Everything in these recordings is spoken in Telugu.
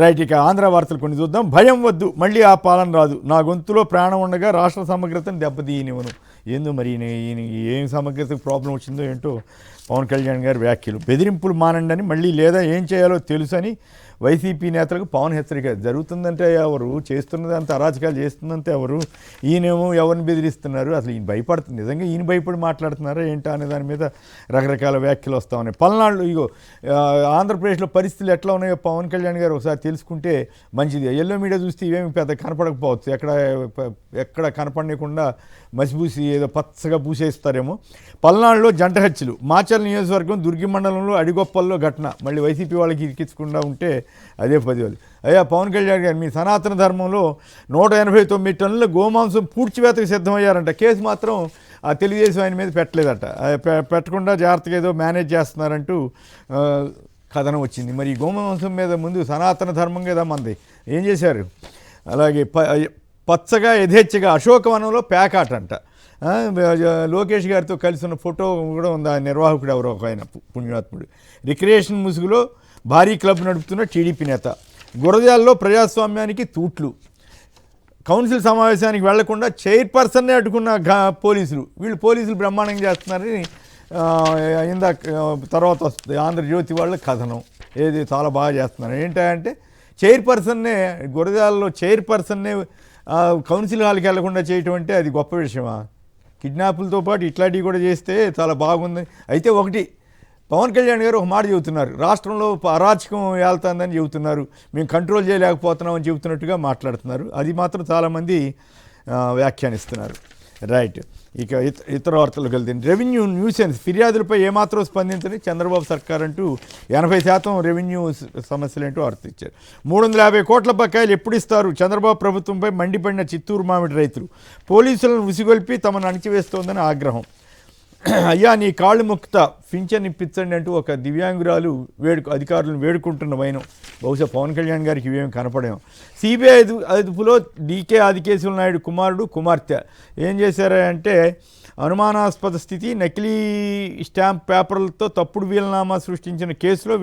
రైట్, ఇక ఆంధ్ర వార్తలు కొన్ని చూద్దాం. భయం వద్దు, మళ్ళీ ఆ పాలన రాదు, నా గొంతులో ప్రాణం ఉండగా రాష్ట్ర సమగ్రతను దెబ్బతీయనివ్వను. ఏందో మరి ఈయన ఏం సమగ్రతకు ప్రాబ్లం వచ్చిందో ఏంటో పవన్ కళ్యాణ్ గారి వ్యాఖ్యలు. బెదిరింపులు మానండి అని మళ్ళీ, లేదా ఏం చేయాలో తెలుసని వైసీపీ నేతలకు పవన్ హెచ్చరిక. జరుగుతుందంటే ఎవరు, చేస్తున్నదంతా అరాచకాలు చేస్తుందంటే ఎవరు, ఈయనేమో ఎవరిని బెదిరిస్తున్నారు, అసలు ఈయన భయపడుతుంది, నిజంగా ఈయన భయపడి మాట్లాడుతున్నారా ఏంటా అనే దాని మీద రకరకాల వ్యాఖ్యలు వస్తూ ఉన్నాయి. పల్నాడు ఇగో ఆంధ్రప్రదేశ్లో పరిస్థితులు ఎట్లా ఉన్నాయో పవన్ కళ్యాణ్ గారు ఒకసారి తెలుసుకుంటే మంచిది. ఎల్లో మీడియా చూస్తే ఇవేమి పెద్ద కనపడకపోవచ్చు, ఎక్కడ కనపడకుండా మసిబూసి ఏదో పచ్చగా పూసేస్తారేమో. పల్నాడులో జంట హత్యలు. మాచర్ల నియోజకవర్గం దుర్గి మండలంలో అడిగొప్పల్లో ఘటన. మళ్ళీ వైసీపీ వాళ్ళకి ఇరికించకుండా ఉంటే అదే 10,000. అయ్యా పవన్ కళ్యాణ్ గారు, మీ సనాతన ధర్మంలో 189 టన్నుల గోమాంసం పూడ్చివేతకు సిద్ధమయ్యారంట. కేసు మాత్రం ఆ తెలుగుదేశం ఆయన మీద పెట్టలేదట. పెట్టకుండా జాగ్రత్తగా ఏదో మేనేజ్ చేస్తున్నారంటూ కథనం వచ్చింది. మరి ఈ గోమాంసం మీద ముందు సనాతన ధర్మం కదా మంది, ఏం చేశారు? అలాగే పచ్చగా యథేచ్ఛగా అశోకవనంలో ప్యాకాట్ అంట. లోకేష్ గారితో కలిసి ఉన్న ఫోటో కూడా ఉంది. ఆ నిర్వాహకుడు ఎవరో ఒక ఆయన పుణ్యాత్ముడు. రిక్రియేషన్ ముసుగులో భారీ క్లబ్ నడుపుతున్న టీడీపీ నేత. గురజాల్లో ప్రజాస్వామ్యానికి తూట్లు. కౌన్సిల్ సమావేశానికి వెళ్లకుండా చైర్పర్సన్నే అడ్డుకున్న పోలీసులు. వీళ్ళు పోలీసులు బ్రహ్మాండంగా చేస్తున్నారని ఇందాక తర్వాత వస్తుంది ఆంధ్రజ్యోతి వాళ్ళ కథనం. ఏది చాలా బాగా చేస్తున్నారు ఏంటంటే, చైర్పర్సన్నే గురజాల్లో చైర్పర్సన్నే కౌన్సిల్ హాల్కి వెళ్లకుండా చేయటం అంటే అది గొప్ప విషయమా? కిడ్నాపులతో పాటు ఇట్లాంటివి కూడా చేస్తే చాలా బాగుంది. అయితే ఒకటి, పవన్ కళ్యాణ్ గారు ఒక మాట చెబుతున్నారు, రాష్ట్రంలో అరాచకం వెళ్తుందని చెబుతున్నారు, మేము కంట్రోల్ చేయలేకపోతున్నామని చెబుతున్నట్టుగా మాట్లాడుతున్నారు. అది మాత్రం చాలామంది వ్యాఖ్యానిస్తున్నారు. రైట్, ఇక ఇతర వార్తలకు వెళ్తే, రెవెన్యూ న్యూసెన్స్ ఫిర్యాదులపై ఏమాత్రం స్పందించని చంద్రబాబు సర్కార్ అంటూ 80% రెవెన్యూ సమస్యలేంటో వార్త ఇచ్చారు. 350 కోట్ల బకాయిలు ఎప్పుడు ఇస్తారు? చంద్రబాబు ప్రభుత్వంపై మండిపడిన చిత్తూరు మామిడి రైతులు. పోలీసులను ఉసిగొల్పి తమను అణిచివేస్తోందని ఆగ్రహం. అయ్యా నీ కాళ్ళు మొక్కుతా, పింఛన్ ఇప్పించండి అంటూ ఒక దివ్యాంగురాలు అధికారులను వేడుకుంటున్న వైనం. బహుశా పవన్ కళ్యాణ్ గారికి ఇవేమి కనపడేమో. సిబిఐ అదుపులో డీకే ఆదికేశవ నాయుడు కుమారుడు కుమార్తె ఏం చేశారంటే, అనుమానాస్పద స్థితి, నకిలీ స్టాంప్ పేపర్లతో తప్పుడు వీలునామా సృష్టించిన కేసులో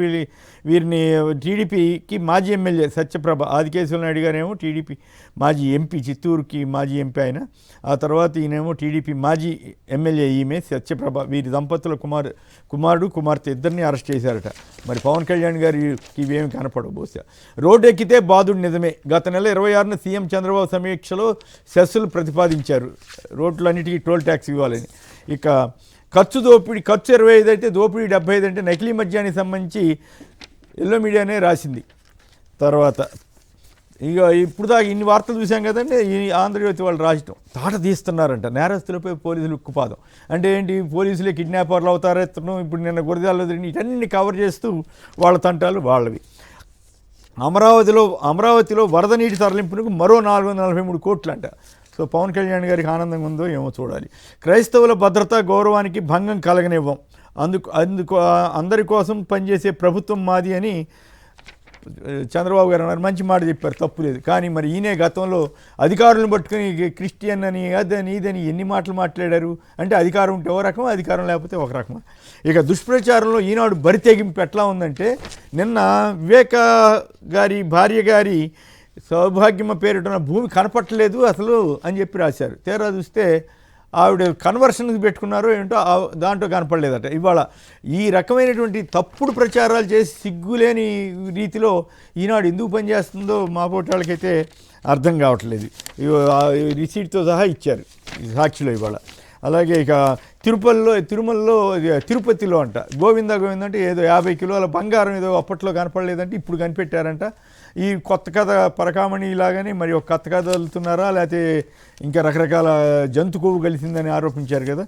వీరిని టీడీపీకి మాజీ ఎమ్మెల్యే సత్యప్రభ, ఆదికేశవ నాయుడు గారేమో టీడీపీ మాజీ ఎంపీ, చిత్తూరుకి మాజీ ఎంపీ ఆయన, ఆ తర్వాత ఈయనేమో టీడీపీ మాజీ ఎమ్మెల్యే ఈమె సత్యప్రభ. వీరి దంపతుల కుమారుడు కుమార్తె ఇద్దరిని అరెస్ట్ చేశారట. మరి పవన్ కళ్యాణ్ గారికి ఇవేమి కనపడవు బహుశా. రోడ్డు ఎక్కితే బాధుడు నిజమే. గత నెల 26న సీఎం చంద్రబాబు సమీక్షలో సెస్సులు ప్రతిపాదించారు, రోడ్లన్నిటికీ టోల్ ట్యాక్స్ ఇవ్వాలని. ఇక ఖర్చు 25 అయితే దోపిడీ 75 అంటే నకిలీ మద్యానికి సంబంధించి ఎల్లో మీడియానే రాసింది. తర్వాత ఇక ఇప్పుడు దాకా ఇన్ని వార్తలు చూసాం కదండి, ఈ ఆంధ్రజ్యోతి వాళ్ళు రాయటం తాట తీస్తున్నారంట. నేరస్తులపై పోలీసులు ఉక్కుపాదం అంటే ఏంటి, పోలీసులే కిడ్నాపర్లు అవుతారెత్తడం, ఇప్పుడు నిన్న గురజాల్లో ఇటన్ని కవర్ చేస్తూ వాళ్ళ తంటాలు వాళ్ళవి. అమరావతిలో వరద నీటి తరలింపునకు మరో 443 కోట్లు అంట. సో పవన్ కళ్యాణ్ గారికి ఆనందంగా ఉందో ఏమో చూడాలి. క్రైస్తవుల భద్రత గౌరవానికి భంగం కలగనివ్వం, అందుకు అందరి కోసం పనిచేసే ప్రభుత్వం మాది అని చంద్రబాబు గారు అన్నారు. మంచి మాట చెప్పారు, తప్పు లేదు. కానీ మరి ఈయనే గతంలో అధికారులను పట్టుకుని క్రిస్టియన్ అని అదని ఇదని ఎన్ని మాటలు మాట్లాడారు. అంటే అధికారం ఉంటే ఒక రకం, అధికారం లేకపోతే ఒక రకం. ఇక దుష్ప్రచారంలో ఈనాడు బరితెగింపు ఎట్లా ఉందంటే, నిన్న వివేక గారి భార్య గారి సౌభాగ్యమ పేరిట భూమి కనపట్టలేదు అసలు అని చెప్పి రాశారు. తీరా చూస్తే ఆవిడ కన్వర్షన్కి పెట్టుకున్నారో ఏంటో దాంట్లో కనపడలేదట. ఇవాళ ఈ రకమైనటువంటి తప్పుడు ప్రచారాలు చేసి సిగ్గులేని రీతిలో ఈనాడు ఎందుకు పనిచేస్తుందో మా పోటాలకైతే అర్థం కావట్లేదు. రిసీట్తో సహా ఇచ్చారు సాక్షిలో ఇవాళ. అలాగే ఇక తిరుపతిలో అంట గోవింద అంటే ఏదో 50 కిలోల బంగారం ఏదో అప్పట్లో కనపడలేదంటే ఇప్పుడు కనిపెట్టారంట. ఈ కొత్త కథ పరకామణి లాగానే మరి ఒక కొత్త కథ వదులుతున్నారా, లేకపోతే ఇంకా రకరకాల జంతు కొవ్వు కలిసిందని ఆరోపించారు కదా.